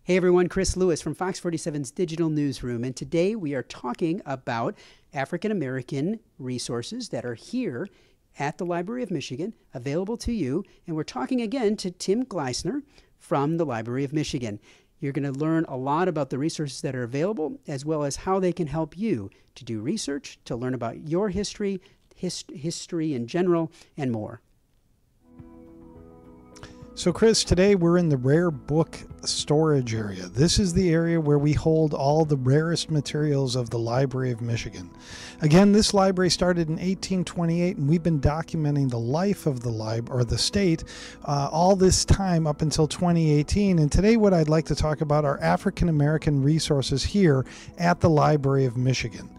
Hey everyone, Chris Lewis from Fox 47's Digital Newsroom, and today we are talking about African American resources that are here at the Library of Michigan, available to you, and we're talking again to Tim Gleisner from the Library of Michigan. You're going to learn a lot about the resources that are available, as well as how they can help you to do research, to learn about your history, history in general, and more. So Chris, today we're in the rare book storage area. This is the area where we hold all the rarest materials of the Library of Michigan. Again, this library started in 1828, and we've been documenting the life of the library, or the state, all this time up until 2018. And today what I'd like to talk about are African American resources here at the Library of Michigan.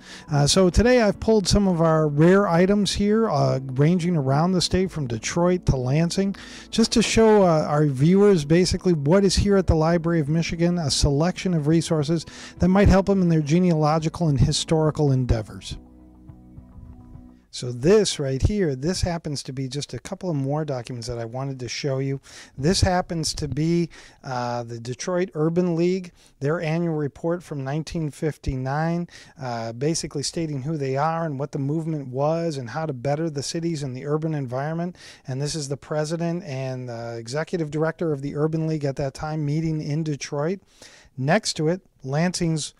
So today I've pulled some of our rare items here, ranging around the state from Detroit to Lansing, just to show our viewers basically what is here at the Library of Michigan, a selection of resources that might help them in their genealogical and historical endeavors. So this right here, this happens to be just a couple of more documents that I wanted to show you. This happens to be the Detroit Urban League, their annual report from 1959, basically stating who they are and what the movement was and how to better the cities and the urban environment. And this is the president and executive director of the Urban League at that time meeting in Detroit. Next to it, Lansing's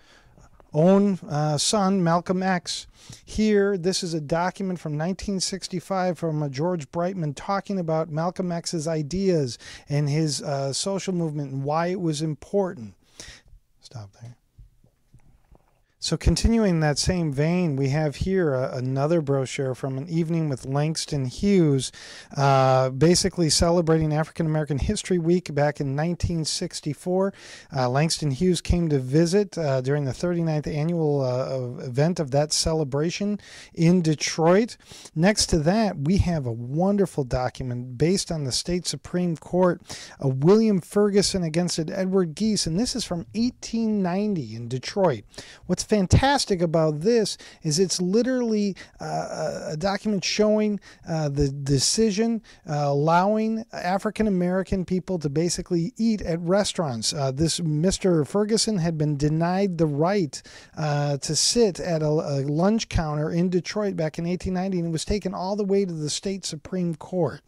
own son, Malcolm X. Here, this is a document from 1965 from George Brightman talking about Malcolm X's ideas and his social movement and why it was important. Stop there. So continuing that same vein, we have here another brochure from An Evening with Langston Hughes, basically celebrating African American History Week back in 1964. Langston Hughes came to visit during the 39th annual event of that celebration in Detroit. Next to that, we have a wonderful document based on the state Supreme Court, William Ferguson against Edward Geese, and this is from 1890 in Detroit. What's fantastic about this is it's literally a document showing the decision allowing African American people to basically eat at restaurants. This Mr. Ferguson had been denied the right to sit at a lunch counter in Detroit back in 1890, and it was taken all the way to the state Supreme Court.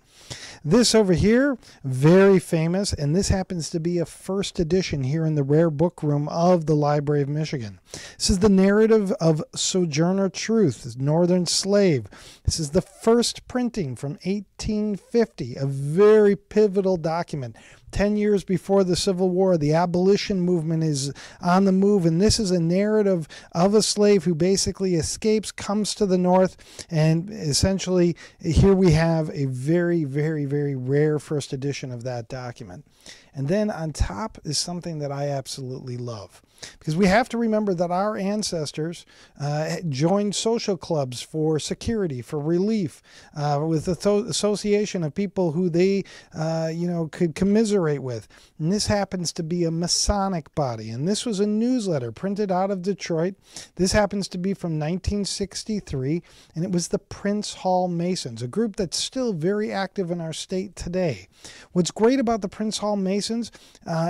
This over here, very famous, and this happens to be a first edition here in the rare book room of the Library of Michigan. This is the narrative of Sojourner Truth, Northern Slave. This is the first printing from 1850, a very pivotal document. 10 years before the Civil War, the abolition movement is on the move, and this is a narrative of a slave who basically escapes, comes to the North, and essentially here we have a very, very, very rare first edition of that document. And then on top is something that I absolutely love, because we have to remember that our ancestors joined social clubs for security, for relief, with the association of people who they could commiserate with. And this happens to be a Masonic body, and this was a newsletter printed out of Detroit. This happens to be from 1963, and it was the Prince Hall Masons, a group that's still very active in our state today. What's great about the Prince Hall Masons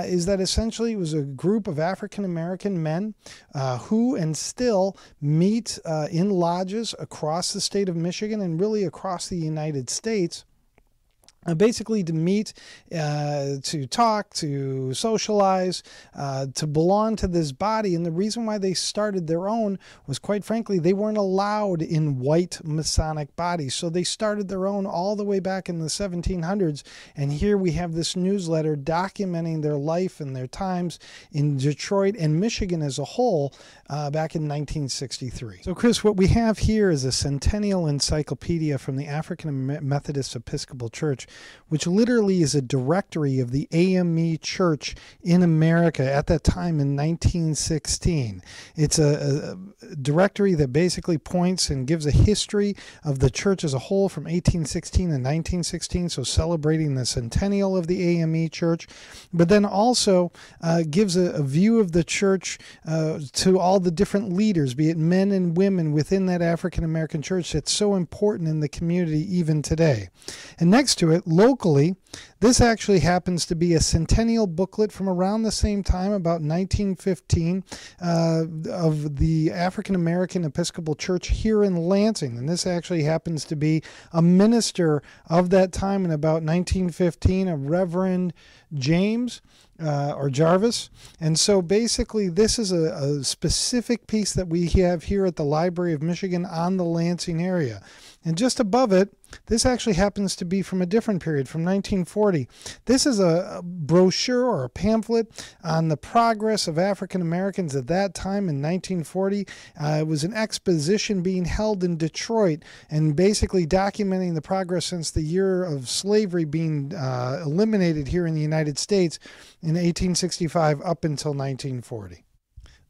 is that essentially it was a group of African American men who and still meet in lodges across the state of Michigan and really across the United States. Basically to meet, to talk, to socialize, to belong to this body. And the reason why they started their own was, quite frankly, they weren't allowed in white Masonic bodies. So they started their own all the way back in the 1700s. And here we have this newsletter documenting their life and their times in Detroit and Michigan as a whole back in 1963. So Chris, what we have here is a Centennial Encyclopedia from the African Methodist Episcopal Church, which literally is a directory of the AME Church in America at that time in 1916. It's a directory that basically points and gives a history of the church as a whole from 1816 and 1916, so celebrating the centennial of the AME Church, but then also gives a view of the church to all the different leaders, be it men and women within that African American church that's so important in the community even today. And next to it, locally, this actually happens to be a Centennial Booklet from around the same time, about 1915, of the African American Episcopal Church here in Lansing. And this actually happens to be a minister of that time in about 1915, a Reverend James or Jarvis. And so basically this is a specific piece that we have here at the Library of Michigan on the Lansing area. And just above it, this actually happens to be from a different period, from 1940. This is a brochure or a pamphlet on the progress of African Americans at that time in 1940. It was an exposition being held in Detroit and basically documenting the progress since the year of slavery being eliminated here in the United States in 1865 up until 1940.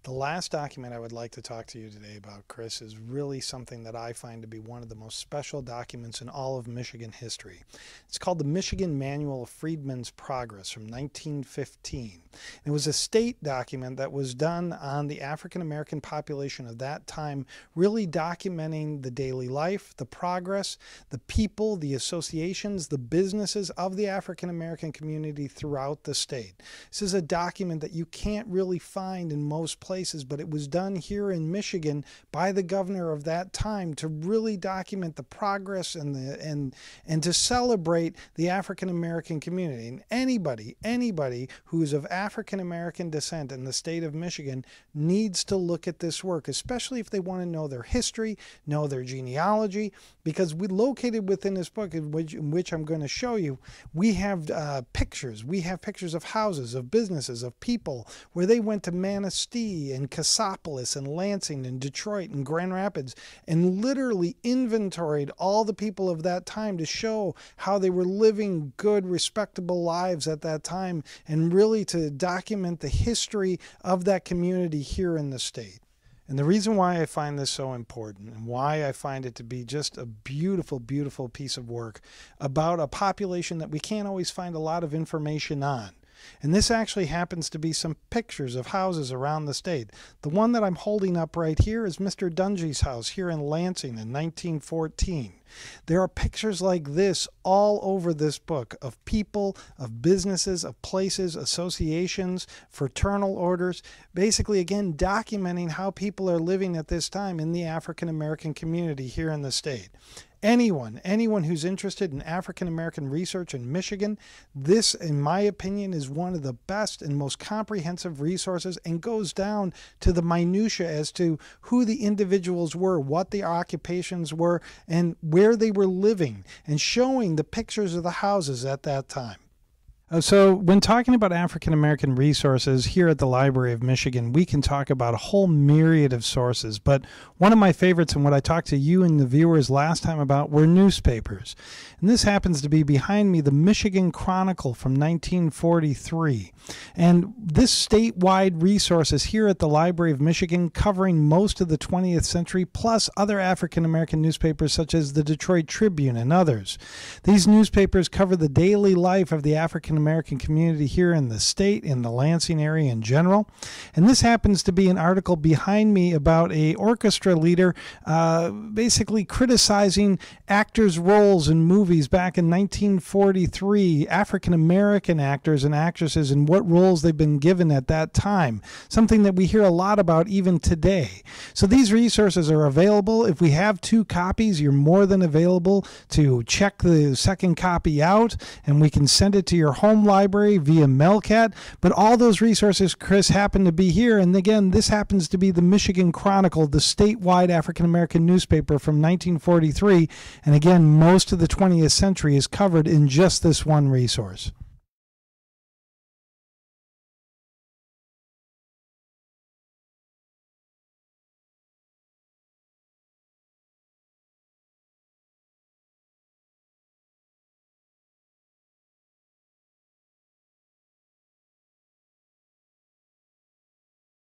The last document I would like to talk to you today about, Chris, is really something that I find to be one of the most special documents in all of Michigan history. It's called the Michigan Manual of Freedmen's Progress from 1915. It was a state document that was done on the African American population of that time, really documenting the daily life, the progress, the people, the associations, the businesses of the African American community throughout the state. This is a document that you can't really find in most places, but it was done here in Michigan by the governor of that time to really document the progress and to celebrate the African American community. And anybody who is of African American descent in the state of Michigan needs to look at this work, especially if they want to know their history, know their genealogy, because we located within this book, in which I'm going to show you, we have pictures. We have pictures of houses, of businesses, of people where they went to Manistee and Cassopolis and Lansing and Detroit and Grand Rapids and literally inventoried all the people of that time to show how they were living good, respectable lives at that time, and really to document the history of that community here in the state. And the reason why I find this so important and why I find it to be just a beautiful, beautiful piece of work about a population that we can't always find a lot of information on. And this actually happens to be some pictures of houses around the state. The one that I'm holding up right here is Mr. Dungy's house here in Lansing in 1914. There are pictures like this all over this book of people, of businesses, of places, associations, fraternal orders, basically, again, documenting how people are living at this time in the African American community here in the state. Anyone who's interested in African American research in Michigan, this, in my opinion, is one of the best and most comprehensive resources and goes down to the minutia as to who the individuals were, what the occupations were, and where they were living, and showing the pictures of the houses at that time. So when talking about African American resources here at the Library of Michigan, we can talk about a whole myriad of sources, but one of my favorites and what I talked to you and the viewers last time about were newspapers. And this happens to be behind me, the Michigan Chronicle from 1943. And this statewide resource is here at the Library of Michigan, covering most of the 20th century, plus other African American newspapers such as the Detroit Tribune and others. These newspapers cover the daily life of the African American community here in the state, in the Lansing area in general. And this happens to be an article behind me about a orchestra leader basically criticizing actors' roles in movies back in 1943, African American actors and actresses and what roles they've been given at that time, something that we hear a lot about even today. So these resources are available. If we have 2 copies, you're more than available to check the second copy out, and we can send it to your home library via Mailcat. But all those resources, Chris, happen to be here. And again, this happens to be the Michigan Chronicle, the statewide African American newspaper from 1943. And again, most of the 20th century is covered in just this one resource.